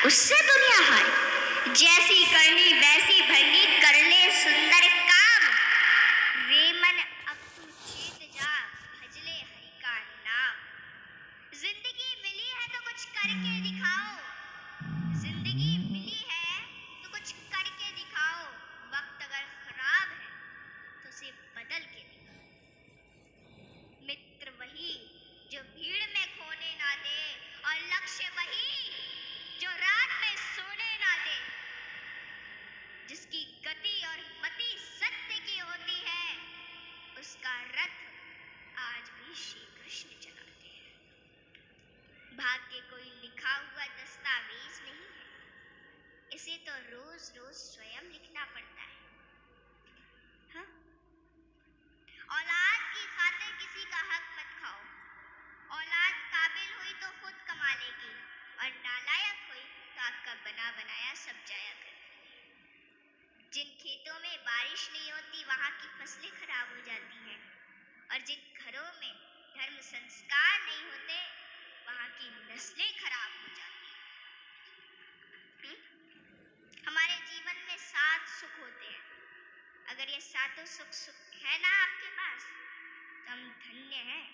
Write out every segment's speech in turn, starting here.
उससे दुनिया हारी। जैसी करनी वैसी भरनी, कर ले सुंदर काम। रे मन अब तू चेत जा, भज ले हरि का नाम। जिंदगी मिली है तो कुछ करके दिखाओ, जिंदगी मिली है तो कुछ करके दिखाओ। वक्त अगर खराब है तो उसे बदल के दिखाओ। मित्र वही जो भीड़ में खोने ना दे, और लक्ष्य वही जो रात में सोने ना दे। जिसकी गति और मति सत्य की होती है, उसका रथ आज भी श्री कृष्ण चलाते हैं। भाग्य कोई लिखा हुआ दस्तावेज नहीं है, इसे तो रोज रोज स्वयं लिखना पड़ता है। हाँ? औलाद की खातिर किसी का हक मत खाओ। औलाद काबिल हुई तो खुद कमा लेगी, और नालायक हुई तो आपका बना बनाया सब जाया कर देगी। जिन खेतों में बारिश नहीं होती वहां की फसलें खराब हो जाती हैं, और जिन घरों में धर्म संस्कार नहीं होते वहां की नस्लें खराब हो जाती हैं। हमारे जीवन में 7 सुख होते हैं। अगर ये 7 सुख है ना आपके पास तो हम धन्य हैं।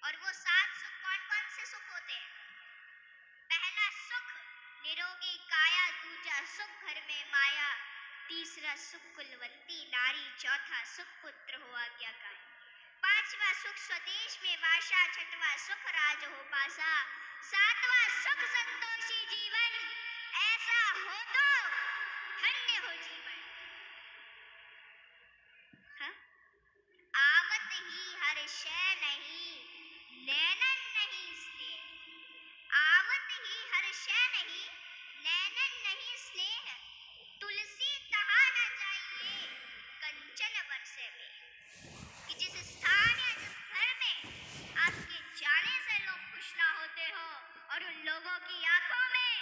और वो 7 सुख कौन कौन से सुख होते हैं? पहला सुख निरोगी काया, दूजा सुख घर में माया, तीसरा सुख कुलवंती नारी, चौथा सुख पुत्र हो आज्ञाकारी, पांचवा सुख स्वदेश में वासा, छठवां सुख राज हो पासा, सातवां सुख संतोषी जीवन, ऐसा हो तो धन्य हो जीवन। हाँ? आवत ही हर शय नहीं, नैनन नहीं स्नेह। आवत ही हर शय नहीं, नैनन नहीं स्नेह। तुलसी तहा न जाइए, कंचन बरसे में। कि जिस स्थान या जिस घर में आपके जाने से लोग खुश ना होते हो, और उन लोगों की आंखों में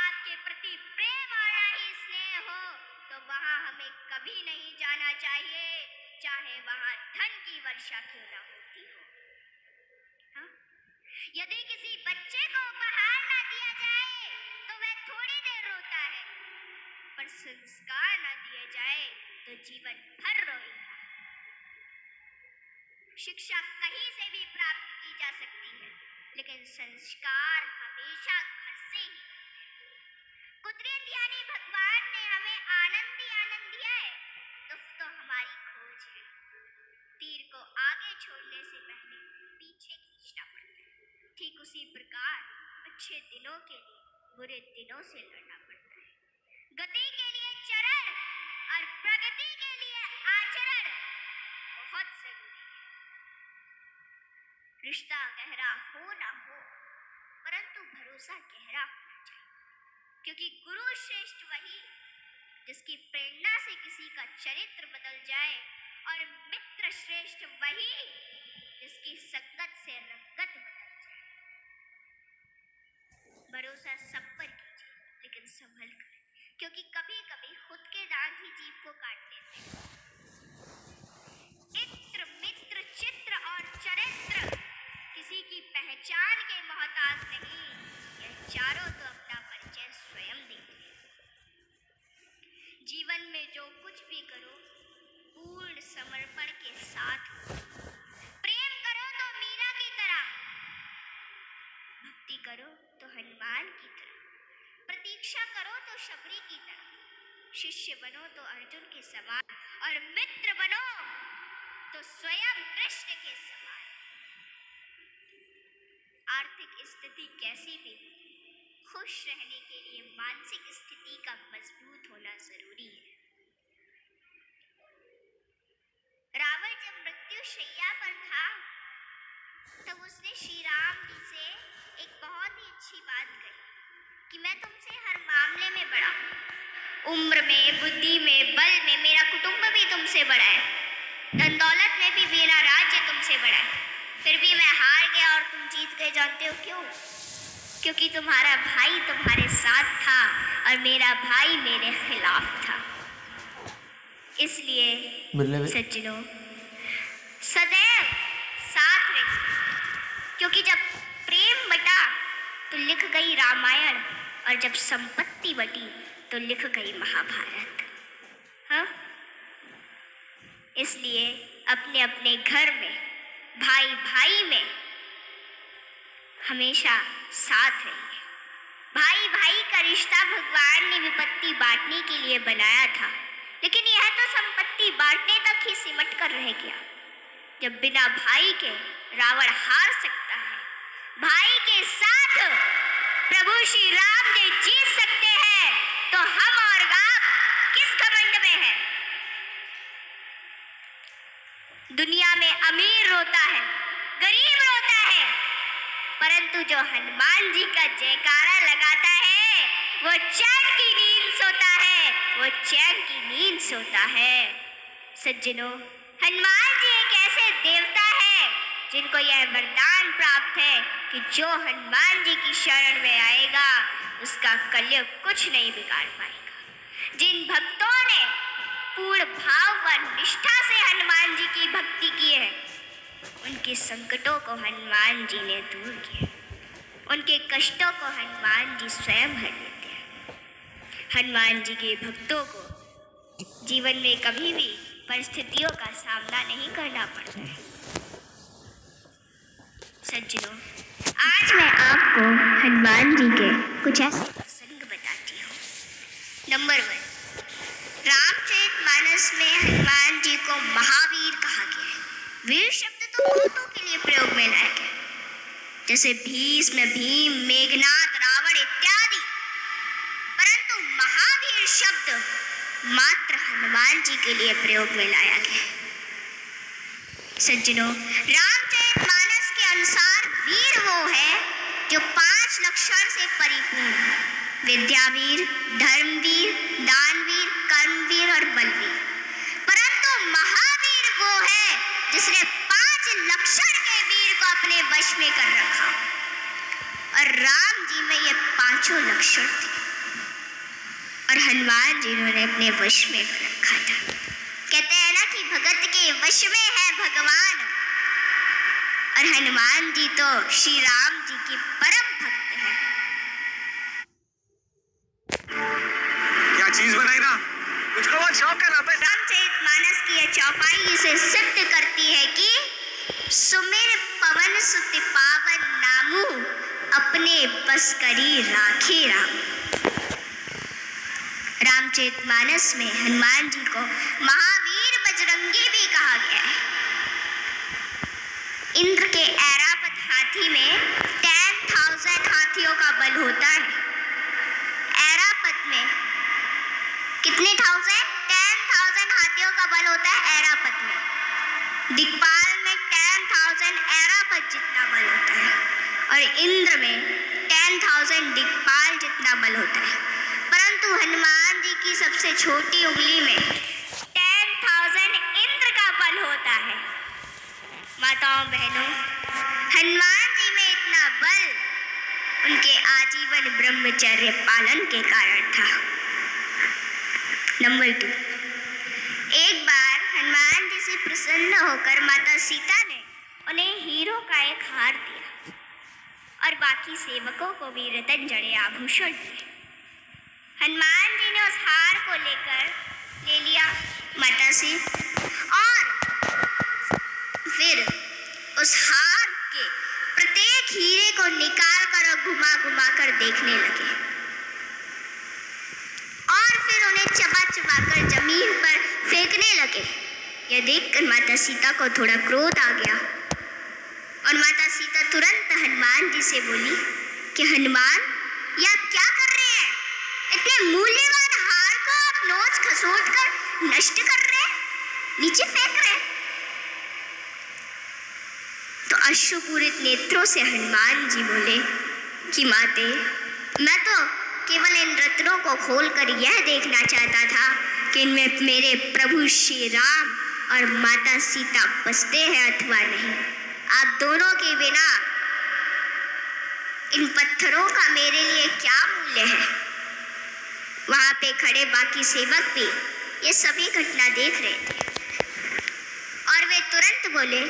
आपके प्रति प्रेम और ही स्नेह हो, तो वहां हमें कभी नहीं जाना चाहिए, चाहे वहां धन की वर्षा क्यों ना होती हो। हाँ? यदि किसी बच्चे को उपहार ना दिया जाए तो वह थोड़ी देर रोता है, पर संस्कार ना दिए जाए तो जीवन भर रोएगा। शिक्षा कहीं से भी प्राप्त की जा सकती है, लेकिन संस्कार हमेशा घर से ही। कुदरत यानी भगवान ने हमें आनंद ही आनंद दिया है, तो हमारी खोज है। तीर को आगे छोड़ने से पहले पीछे खींचना पड़ता है। ठीक उसी प्रकार अच्छे दिनों के लिए बुरे दिनों से लड़ना पड़ता है। गति के लिए चरण और प्रगति के लिए आचरण बहुत जरूरी है। रिश्ता गहरा हो ना हो, परंतु भरोसा गहरा होना चाहिए, क्योंकि गुरु श्रेष्ठ वही जिसकी प्रेरणा से किसी का चरित्र बदल जाए, और मित्र श्रेष्ठ वही जिसकी संगत से रंगत बदल जाए। भरोसा सब पर कीजिए, लेकिन संभल कर, क्योंकि कभी कभी खुद के दांत ही जीभ को काट देते हैं। इत्र मित्र चित्र और चरित्र किसी की पहचान के मोहताज नहीं, यह चारों तो अपना परिचय स्वयं देते हैं। जीवन में जो कुछ भी करो पूर्ण समर्पण के साथ। प्रेम करो तो मीरा की तरह, भक्ति करो तो हनुमान की तरह, प्रतीक्षा करो तो शबरी की तरह, शिष्य बनो तो अर्जुन के समान, और मित्र बनो तो स्वयं कृष्ण के समान। आर्थिक स्थिति कैसी भी, खुश रहने के लिए मानसिक स्थिति का मजबूत होना जरूरी है। रावण जब मृत्यु शैया पर था तब उसने श्री राम जी से एक बहुत ही अच्छी बात कही कि मैं तुमसे हर मामले में बड़ा हूँ, उम्र में, बुद्धि में, बल में मेरा कुटुंब भी तुमसे बड़ा है, धन दौलत में भी मेरा राज्य तुमसे बड़ा है, फिर भी मैं हार गया और तुम जीत गए। जानते हो क्यों? क्योंकि तुम्हारा भाई तुम्हारे साथ था और मेरा भाई मेरे खिलाफ था। इसलिए सज्जनों, सदैव साथ रहिए, क्योंकि जब प्रेम बटा तो लिख गई रामायण, और जब संपत्ति बटी तो लिख गई महाभारत। हाँ, इसलिए अपने अपने घर में, भाई भाई में हमेशा साथ रहिए। भाई भाई का रिश्ता भगवान ने विपत्ति बांटने के लिए बनाया था, लेकिन यह तो संपत्ति बांटने तक ही सिमट कर रह गया। जब बिना भाई के रावण हार सकता है, भाई के साथ प्रभु श्री राम जी जीत सकते हैं, तो हम और आप किस घमंड में हैं? दुनिया में अमीर रोता है, गरीब रोता है, परंतु जो हनुमान जी का जयकारा लगाता है वो चैन की नींद सोता है, वो चैन की नींद सोता है। सज्जनों, हनुमान जी एक ऐसे देवता है जिनको यह वरदान प्राप्त है कि जो हनुमान जी की शरण में आएगा उसका कलयुग कुछ नहीं बिगाड़ पाएगा। जिन भक्तों ने पूर्ण भाव व निष्ठा से हनुमान जी की भक्ति की है, उनके संकटों को हनुमान जी ने दूर किया, उनके कष्टों को हनुमान जी स्वयं हर लेते हैं। हनुमान जी के भक्तों को जीवन में कभी भी परिस्थितियों का सामना नहीं करना पड़ता है। सज्जनों, आज मैं आपको हनुमान जी के कुछ ऐसे प्रसंग बताती हूँ। नंबर 1, रामचरितमानस में हनुमान जी को महावीर कहा गया है। वीर शब्द तो बहुतों के लिए प्रयोग में लाया गया, जैसे भीष्म, भीम, मेघनाद, रावण इत्यादि, परंतु महावीर शब्द मात्र हनुमान जी के लिए प्रयोग में लाया गया है। सज्जनों, रामचरितमानस के अनुसार वीर वो है जो 5 लक्षण से परिपूर्ण है: विद्यावीर, धर्मवीर, दानवीर, कर्मवीर और बलवीर। परंतु महावीर वो है जिसने 5 लक्षण के वीर को अपने वश में कर रखा, और राम जी में ये 5 लक्षण थे और हनुमान जी ने अपने वश में कर रखा था। कहते हैं ना कि भगत के वश में है भगवान, और हनुमान जी तो श्री राम जी की परम भक्त है। क्या चीज बनाई ना, मुझको बहुत शौक है ना। रामचरितमानस की यह चौपाई इसे सिद्ध करती है कि सुमिर पवन सुत पावन नामू, अपने बस करी राखे राम। रामचरितमानस में हनुमान जी को महावीर बजरंगी भी कहा गया है। इंद्र के ऐरावत हाथी में 10,000 हाथियों का बल होता है। ऐरावत में कितने 10,000 हाथियों का बल होता है ऐरावत में। दिक्पाल में 10,000 ऐरावत जितना बल होता है, और इंद्र में 10,000 दिक्पाल जितना बल होता है। परंतु हनुमान जी की सबसे छोटी उंगली में 10,000 इंद्र का बल होता है। माताओं बहनों, हनुमान जी में इतना बल उनके आजीवन ब्रह्मचर्य पालन के कारण था। नंबर 2, एक बार हनुमान जी से प्रसन्न होकर माता सीता ने उन्हें हीरो का एक हार दिया और बाकी सेवकों को भी रतन जड़े आभूषण दिए। हनुमान जी ने उस हार को ले लिया माता से, और फिर उस हार के प्रत्येक हीरे को निकाल कर और घुमा कर देखने लगे, और फिर उन्हें चबा कर जमीन पर फेंकने लगे। यह देखकर माता सीता को थोड़ा क्रोध आ गया, और माता सीता तुरंत हनुमान जी से बोली कि हनुमान, ये आप क्या कर रहे हैं? इतने मूल्यवान हार को आप नोच खसोट कर नष्ट कर रहे हैं, नीचे फेंक रहे हैं। तो अश्रुपूरित नेत्रों से हनुमान जी बोले कि माते, मैं तो केवल इन रत्नों को खोलकर यह देखना चाहता था कि इनमें मेरे प्रभु श्री राम और माता सीता बसते हैं अथवा नहीं। आप दोनों के बिना इन पत्थरों का मेरे लिए क्या मूल्य है? वहां पे खड़े बाकी सेवक भी ये सभी घटना देख रहे थे, और वे तुरंत बोले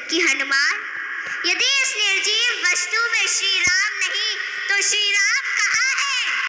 कि हनुमान, यदि इस निर्जीव वस्तु में श्री राम नहीं तो श्री राम